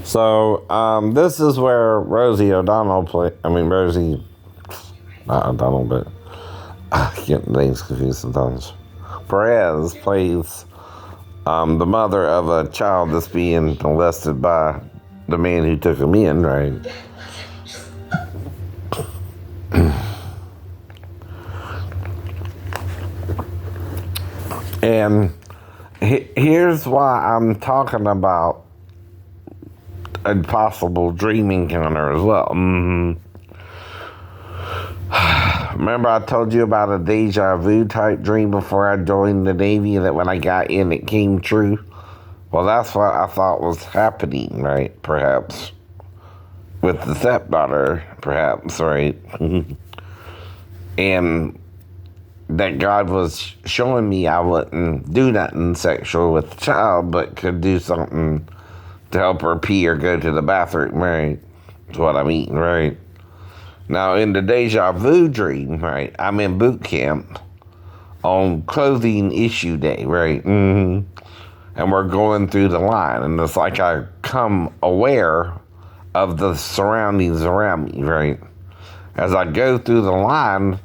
So, this is where Rosie O'Donnell Rosie, not O'Donnell, but I get names confused sometimes. Perez plays the mother of a child that's being molested by the man who took him in, right? And here's why I'm talking about a possible dream encounter as well. Remember I told you about a deja vu type dream before I joined the Navy, that when I got in it came true? Well, that's what I thought was happening, right? Perhaps. With the stepdaughter, perhaps, right? And that God was showing me I wouldn't do nothing sexual with the child, but could do something to help her pee or go to the bathroom, right? That's what I mean, right? Now, in the deja vu dream, right, I'm in boot camp on clothing issue day, right? And we're going through the line, and it's like I come aware of the surroundings around me, right? As I go through the line,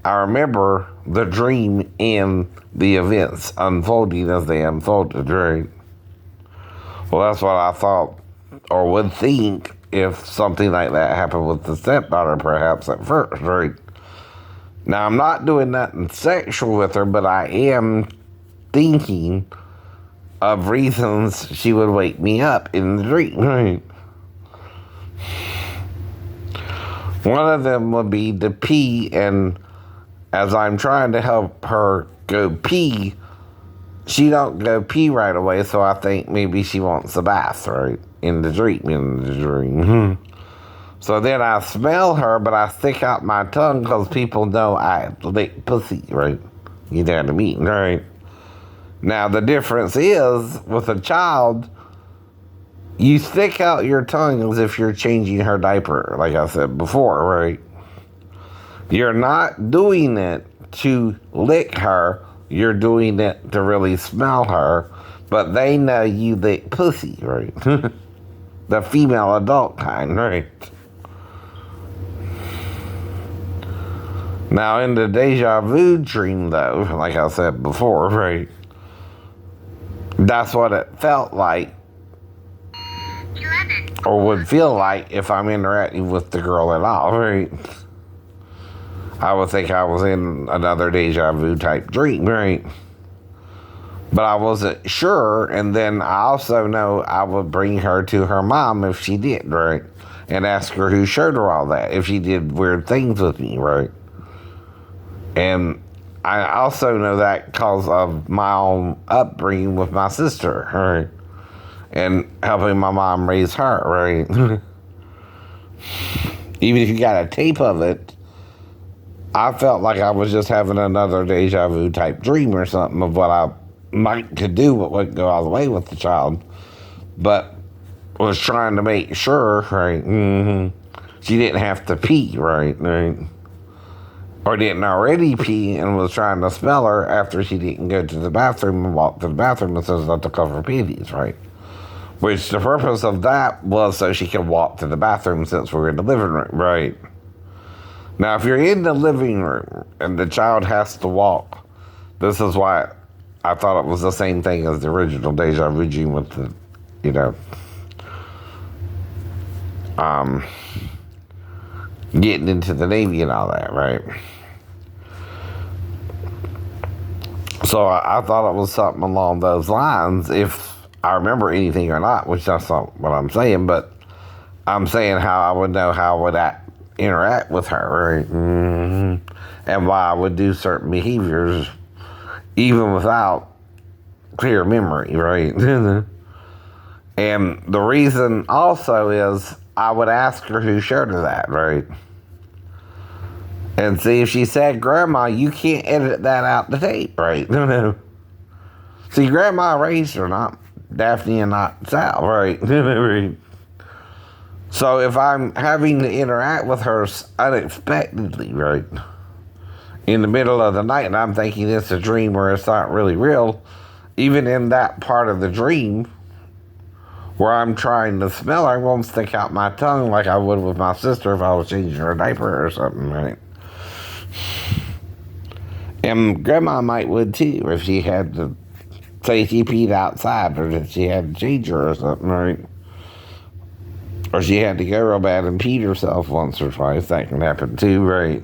I remember the dream and the events unfolding as they unfolded, right? Well, that's what I thought or would think if something like that happened with the stepdaughter, perhaps at first, right? Now, I'm not doing nothing sexual with her, but I am thinking of reasons she would wake me up in the dream, right? One of them would be to pee, and as I'm trying to help her go pee, she don't go pee right away, so I think maybe she wants a bath, right? In the dream. So then I smell her, but I stick out my tongue because people know I lick pussy, right? You know what I mean, right? Now, the difference is, with a child, you stick out your tongue as if you're changing her diaper, like I said before, right? You're not doing it to lick her, you're doing it to really smell her, but they know you lick pussy, right? The female adult kind, right? Now, in the deja vu dream, though, like I said before, right? That's what it felt like, or would feel like if I'm interacting with the girl at all, right? I would think I was in another deja vu type dream, right? But I wasn't sure, and then I also know I would bring her to her mom if she did, right? And ask her who showed her all that, if she did weird things with me, right? And I also know that because of my own upbringing with my sister, right? And helping my mom raise her, right? Even if you got a tape of it, I felt like I was just having another deja vu type dream or something of what I might could do, but wouldn't go all the way with the child. But was trying to make sure, right? She didn't have to pee, right? Or didn't already pee and was trying to smell her after she didn't go to the bathroom and walk to the bathroom and says not to cover her panties, right? Which the purpose of that was so she could walk to the bathroom since we're in the living room, right? Now, if you're in the living room and the child has to walk, this is why I thought it was the same thing as the original deja vu dream with the, getting into the Navy and all that, right? So I thought it was something along those lines, if I remember anything or not, which that's not what I'm saying, but I'm saying how I would know how I would interact with her, right? And why I would do certain behaviors even without clear memory, right? And the reason also is I would ask her who showed her that, right? And see, if she said grandma, you can't edit that out the tape, right? See, grandma raised her, not Daphne and not Sal, right? So if I'm having to interact with her unexpectedly, right, in the middle of the night, and I'm thinking it's a dream or it's not really real, even in that part of the dream, where I'm trying to smell her, I won't stick out my tongue like I would with my sister if I was changing her diaper or something, right? And grandma might would too if she had to, say she peed outside or if she had to change her or something, right? Or she had to go real bad and peed herself once or twice. That can happen too, right?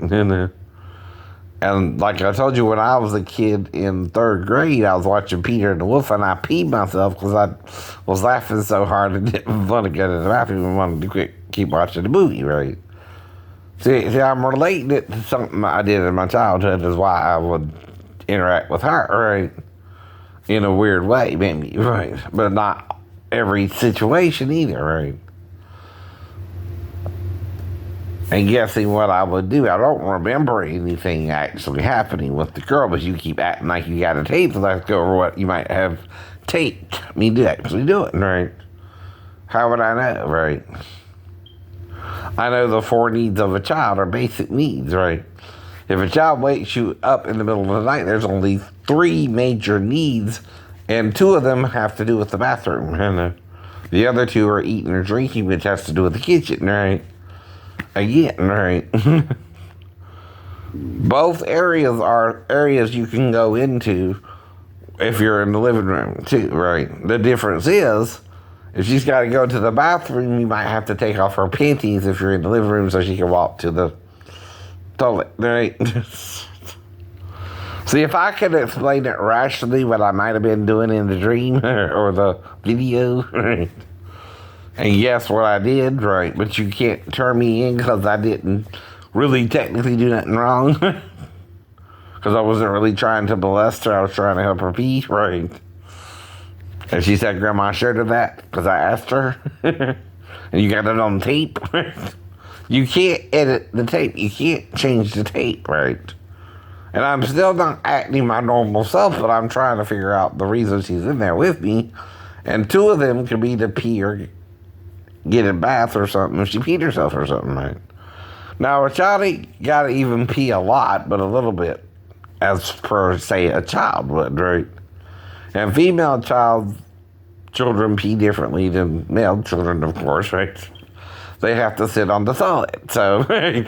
And like I told you, when I was a kid in third grade, I was watching Peter and the Wolf, and I peed myself because I was laughing so hard and didn't want to go to the bathroom and wanted to keep watching the movie, right? See, I'm relating it to something I did in my childhood is why I would interact with her, right? In a weird way, maybe, right? But not every situation either, right? And guessing what I would do, I don't remember anything actually happening with the girl, but you keep acting like you got a tape, so let's go over what you might have taped me to actually do it, right? How would I know, right? I know the 4 needs of a child are basic needs, right? If a child wakes you up in the middle of the night, there's only 3 major needs, and 2 of them have to do with the bathroom, and the other 2 are eating or drinking, which has to do with the kitchen, right? Again, right? Both areas are areas you can go into if you're in the living room, too, right? The difference is, if she's got to go to the bathroom, you might have to take off her panties if you're in the living room so she can walk to the toilet, right? See, if I could explain it rationally, what I might have been doing in the dream or the video, right? And guess what I did, right? But you can't turn me in because I didn't really technically do nothing wrong. Because I wasn't really trying to molest her. I was trying to help her pee, right? And she said, Grandma, sure did that because I asked her. And you got it on tape. You can't edit the tape. You can't change the tape, right? And I'm still not acting my normal self, but I'm trying to figure out the reason she's in there with me. And 2 of them could be to pee or get a bath or something if she peed herself or something, right? Now, a child ain't got to even pee a lot, but a little bit, as per, say, a child would, right? And female children pee differently than male children, of course, right? They have to sit on the toilet, so, right?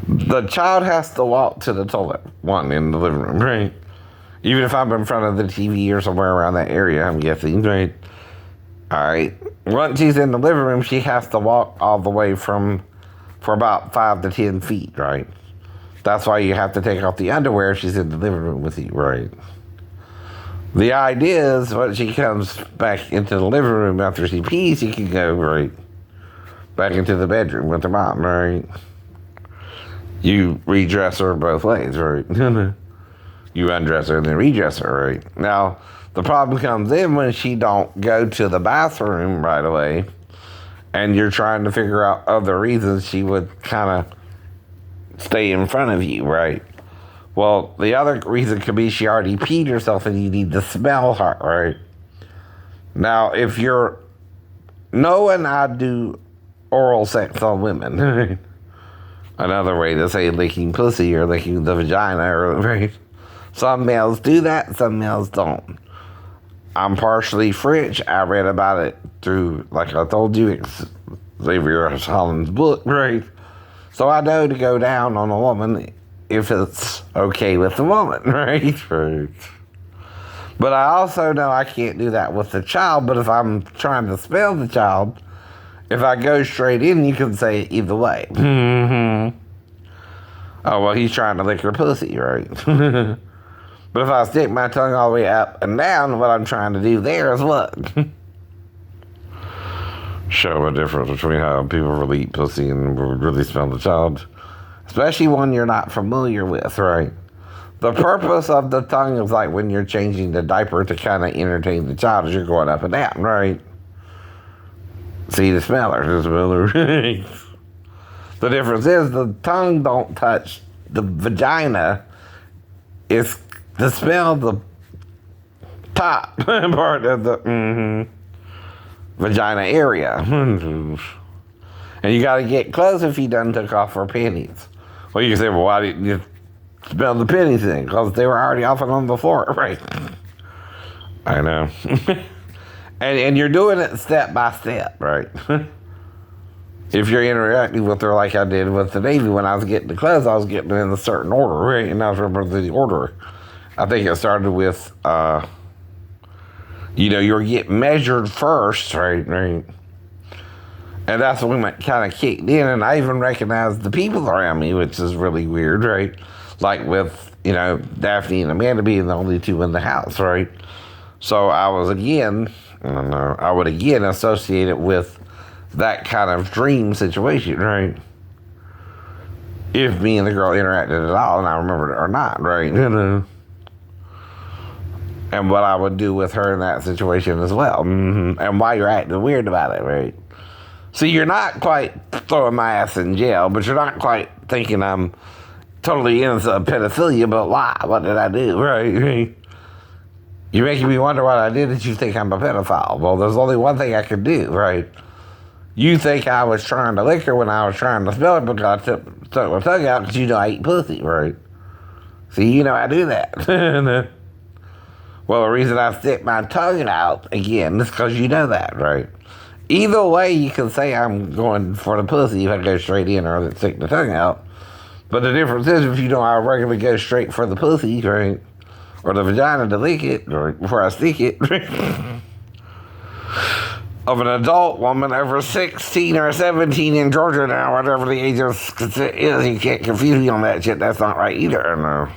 The child has to walk to the toilet, one in the living room, right? Even if I'm in front of the TV or somewhere around that area, I'm guessing, right? All right. Once she's in the living room, she has to walk all the way for about 5 to 10 feet, right? That's why you have to take off the underwear if she's in the living room with you, right? The idea is when she comes back into the living room after she pees, she can go, right, back into the bedroom with her mom, right? You redress her both ways, right? You undress her and then redress her, right? Now, the problem comes in when she don't go to the bathroom right away and you're trying to figure out other reasons she would kind of stay in front of you, right? Well, the other reason could be she already peed herself and you need to smell her, right? Now, if you're knowing I do oral sex on women, another way to say licking pussy or licking the vagina, or, right? Some males do that, some males don't. I'm partially French. I read about it through, like I told you, Xavier Holland's book, right? So I know to go down on a woman if it's okay with the woman, right? Right. But I also know I can't do that with the child, but if I'm trying to spell the child, if I go straight in, you can say it either way. Mm-hmm. Oh, well, he's trying to lick her pussy, right? But if I stick my tongue all the way up and down, what I'm trying to do there is what? Show a difference between how people really eat pussy and really smell the child. Especially one you're not familiar with, right? The purpose of the tongue is like when you're changing the diaper to kind of entertain the child as you're going up and down, right? See the smeller, the smeller. The difference is the tongue don't touch the vagina. It's to smell the top part of the vagina area. And you got to get close if you done took off her panties. Well, you can say, well, why didn't you smell the panties then? Because they were already off and on the floor, right? I know. And you're doing it step by step, right? If you're interacting with her like I did with the Navy when I was getting the clothes, I was getting them in a certain order, right? And I was remember the order. I think it started with, you were getting measured first, right? Right. And that's when it kind of kicked in, and I even recognized the people around me, which is really weird, right? Like with, Daphne and Amanda being the only two in the house, right? So I was I would again associate it with that kind of dream situation, right? If me and the girl interacted at all, and I remembered it or not, right? And what I would do with her in that situation as well, and why you're acting weird about it, right? So you're not quite throwing my ass in jail, but you're not quite thinking I'm totally innocent of pedophilia, but why? What did I do, right? You're making me wonder what I did that you think I'm a pedophile. Well, there's only one thing I could do, right? You think I was trying to lick her when I was trying to smell it because I took my tongue out because I eat pussy, right? See, I do that. Well, the reason I stick my tongue out, again, is because you know that, right? Either way, you can say I'm going for the pussy if I go straight in or stick the tongue out. But the difference is if I regularly go straight for the pussy, right? Or the vagina to lick it, or before I stick it, of an adult woman over 16 or 17 in Georgia now, whatever the age is, you can't confuse me on that shit. That's not right either. No.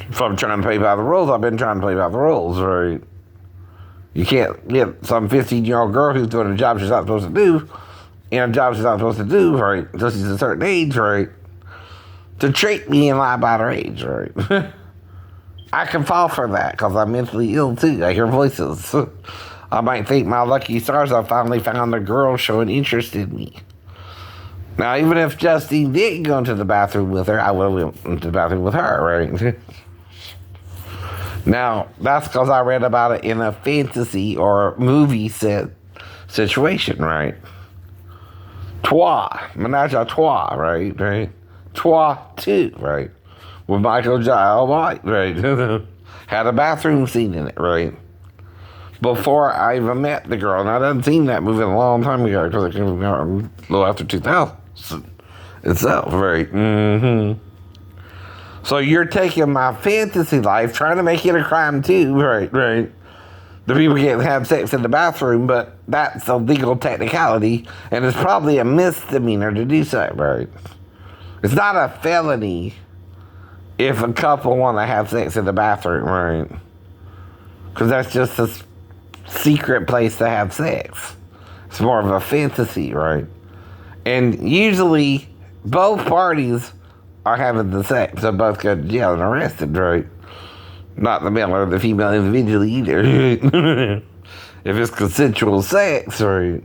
If I'm trying to play by the rules, I've been trying to play by the rules, right? You can't get some 15-year-old girl who's doing a job she's not supposed to do, and a job she's not supposed to do, right, until she's a certain age, right, to treat me and lie about her age, right? I can fall for that because I'm mentally ill too. I hear voices. I might think my lucky stars I finally found a girl showing interest in me. Now, even if Justine didn't go into the bathroom with her, I would have went into the bathroom with her, right? Now, that's because I read about it in a fantasy or movie set situation, right? Menage a trois, right? Trois 2, right? With Michael Giles White, right? Had a bathroom scene in it, right? Before I even met the girl. And I done seen that movie a long time ago because it came out a little after 2000 itself, right? So you're taking my fantasy life, trying to make it a crime too, right? The people can't have sex in the bathroom, but that's a legal technicality, and it's probably a misdemeanor to do so, right? It's not a felony if a couple want to have sex in the bathroom, right? Because that's just a secret place to have sex. It's more of a fantasy, right? And usually, both parties are having the sex, so both go to jail and arrested, right? Not the male or the female individually either. If it's consensual sex, right?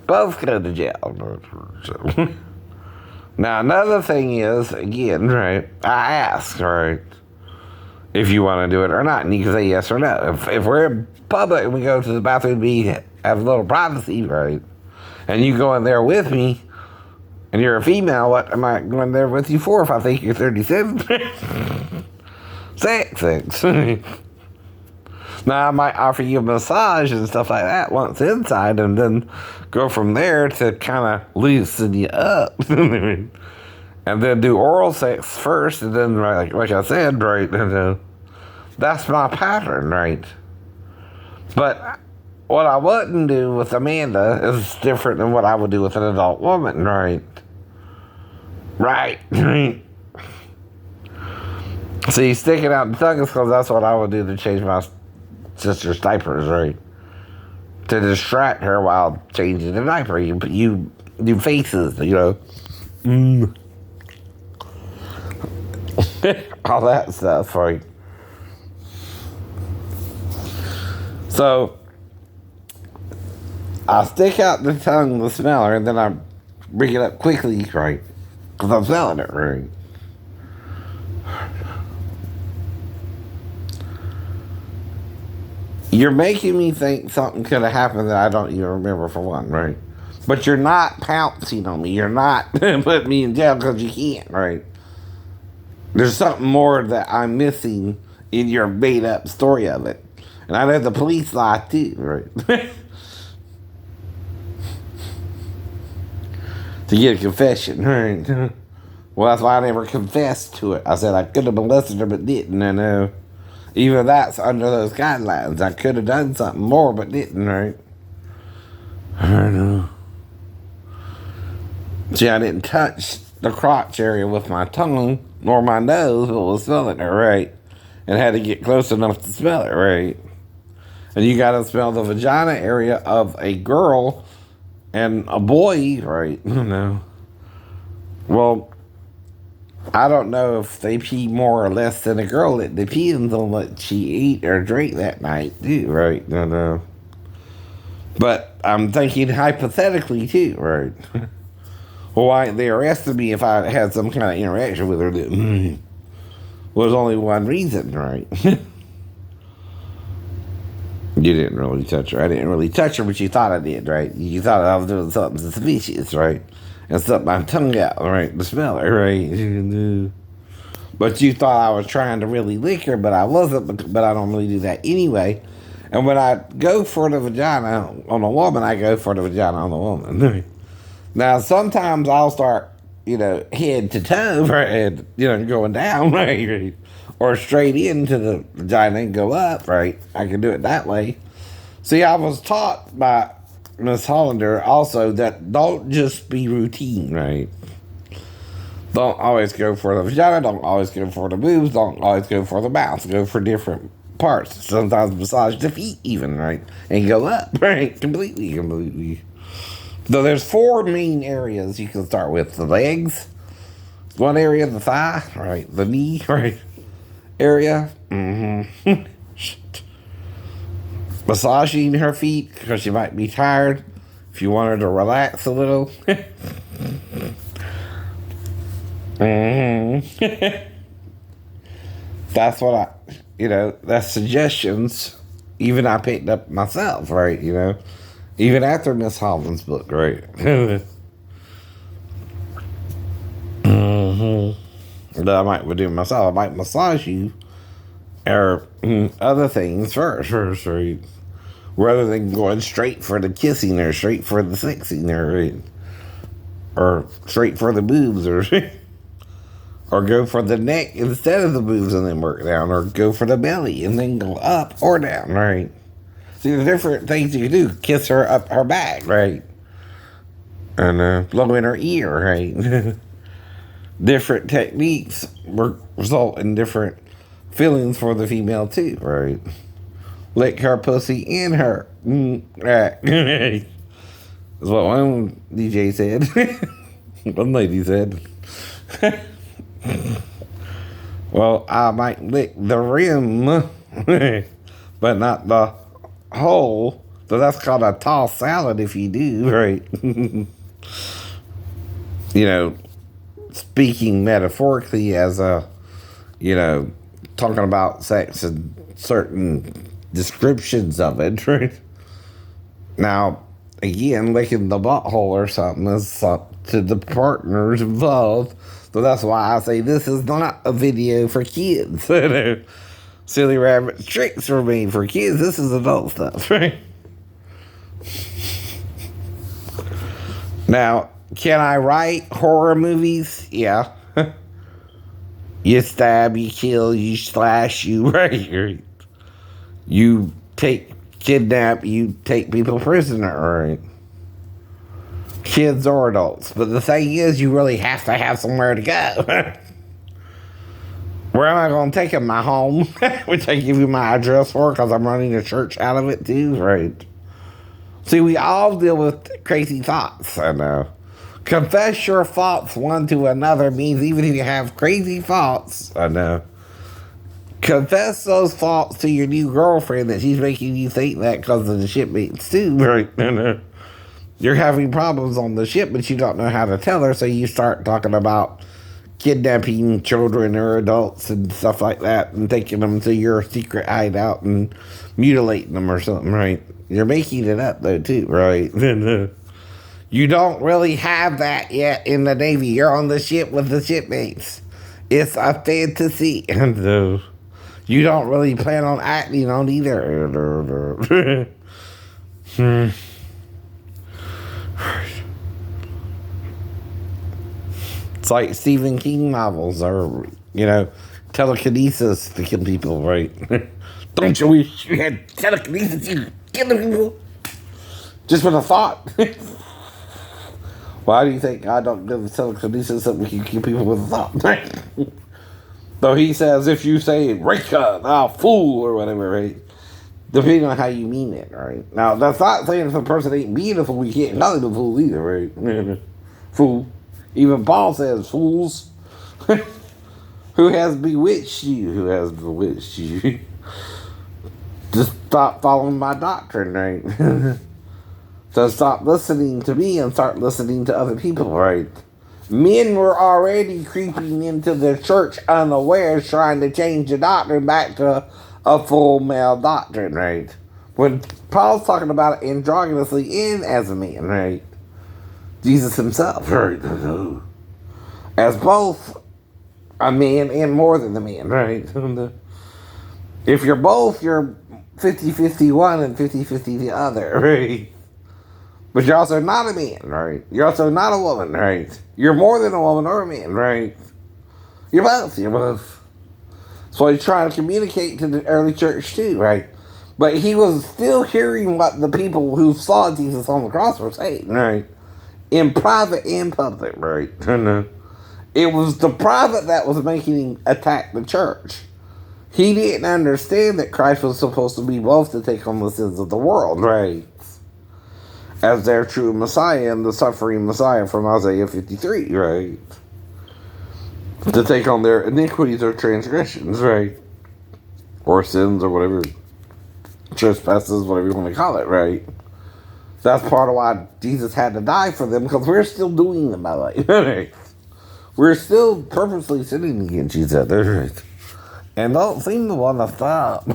Both go to jail. So. Now, another thing is, again, right, I ask, right, if you want to do it or not, and you can say yes or no. If we're in public and we go to the bathroom, we have a little privacy, right, and you go in there with me, and you're a female, what am I going there with you for if I think you're 37? Sex. Now, I might offer you a massage and stuff like that once inside, and then go from there to kind of loosen you up. And then do oral sex first, and then, like I said, right, that's my pattern, right? But what I wouldn't do with Amanda is different than what I would do with an adult woman, right? Right. See, sticking out the tongue is because that's what I would do to change my sister's diapers, right? To distract her while changing the diaper. You do faces, all that stuff, right? So, I stick out the tongue to smell her, and then I bring it up quickly, right? Because I'm smelling it, right? You're making me think something could have happened that I don't even remember, for one, right? But you're not pouncing on me. You're not putting me in jail because you can't, right? There's something more that I'm missing in your made up story of it. And I know the police lie too, right? To get a confession, right? Well, that's why I never confessed to it. I said I could have molested her, but didn't. And even that's under those guidelines. I could have done something more, but didn't, right? I know. See, I didn't touch the crotch area with my tongue, nor my nose, but was smelling it, right? And had to get close enough to smell it, right? And you gotta smell the vagina area of a girl and a boy, right? Well, I don't know if they pee more or less than a girl. It depends on what she ate or drank that night, too, right? But I'm thinking hypothetically, too, right? Well, why they arrested me if I had some kind of interaction with her that was only one reason, right? You didn't really touch her. I didn't really touch her, but you thought I did, right? You thought I was doing something suspicious, right? And stuck my tongue out, right, to smell her, right? But you thought I was trying to really lick her, but I wasn't, but I don't really do that anyway. And when I go for the vagina on a woman, I go for the vagina on the woman. Now, sometimes I'll start, head to toe, right, going down, right? Or straight into the vagina and go up, right? I can do it that way. See, I was taught by Miss Hollander also that don't just be routine, right? Don't always go for the vagina, don't always go for the boobs, don't always go for the mouth. Go for different parts. Sometimes massage the feet even, right? And go up, right? Completely. So there's 4 main areas you can start with. The legs, one area, the thigh, right? The knee, right? Area. Massaging her feet because she might be tired. If you want her to relax a little. That's what that's suggestions. Even I picked up myself, right? Even after Miss Holland's book, right? That I might do myself. I might massage you or other things first, right? Rather than going straight for the kissing or straight for the sexing or straight for the boobs or go for the neck instead of the boobs and then work down, or go for the belly and then go up or down, right? See, there's different things you can do. Kiss her up her back, right? And blow in her ear, right? Different techniques result in different feelings for the female too, right? Lick her pussy in her. Right. That's what one DJ said. One lady said. Well, I might lick the rim, but not the hole. So that's called a tossed salad if you do, right? Speaking metaphorically as talking about sex and certain descriptions of it, right? Now, again, licking the butthole or something is up to the partners involved. So that's why I say this is not a video for kids. Silly rabbit tricks are made for kids. This is adult stuff, right? Now, can I write horror movies? Yeah. You stab, you kill, you slash, you right? You kidnap, you take people prisoner, right? Kids or adults. But the thing is, you really have to have somewhere to go. Where am I going to take them? My home, which I give you my address for because I'm running a church out of it too, right? See, we all deal with crazy thoughts, I know. Confess your faults one to another means even if you have crazy faults, I know. Confess those faults to your new girlfriend that she's making you think that because of the shipmates too, right? You're having problems on the ship, but you don't know how to tell her, so you start talking about kidnapping children or adults and stuff like that and taking them to your secret hideout and mutilating them or something, right? You're making it up, though, too, right? You don't really have that yet in the Navy. You're on the ship with the shipmates. It's a fantasy. And You don't really plan on acting on either. It's like Stephen King novels or, telekinesis to kill people, right? Don't you wish you had telekinesis to kill people? Just with a thought. Why do you think God don't give us telekinesis that we can kill people with a thought? So he says, if you say, Rika, thou fool, or whatever, right? Depending on how you mean it, right? Now, that's not saying if a person ain't being a fool, we can't call him a fool either, right? Fool. Even Paul says, fools. Who has bewitched you? Who has bewitched you? Just stop following my doctrine, right? So stop listening to me and start listening to other people, right? Men were already creeping into the church unawares, trying to change the doctrine back to a full male doctrine, right? When Paul's talking about it androgynously in as a man, right? Jesus himself, right? As both a man and more than a man, right? If you're both, you're 50-50 one and 50-50 the other, right? But you're also not a man, right? You're also not a woman, right? You're more than a woman or a man, right? You're both. So he's trying to communicate to the early church too, right? But he was still hearing what the people who saw Jesus on the cross were saying, right? In private and public, right? It was the private that was making him attack the church. He didn't understand that Christ was supposed to be both to take on the sins of the world, right? As their true Messiah and the suffering Messiah from Isaiah 53, right? To take on their iniquities or transgressions, right? Or sins or whatever. Trespasses, whatever you want to call it, right? That's part of why Jesus had to die for them, because we're still doing them, by the way. We're still purposely sinning against each other, right? And don't seem to want to stop.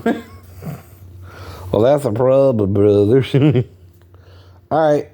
Well, that's a problem, brother. All right.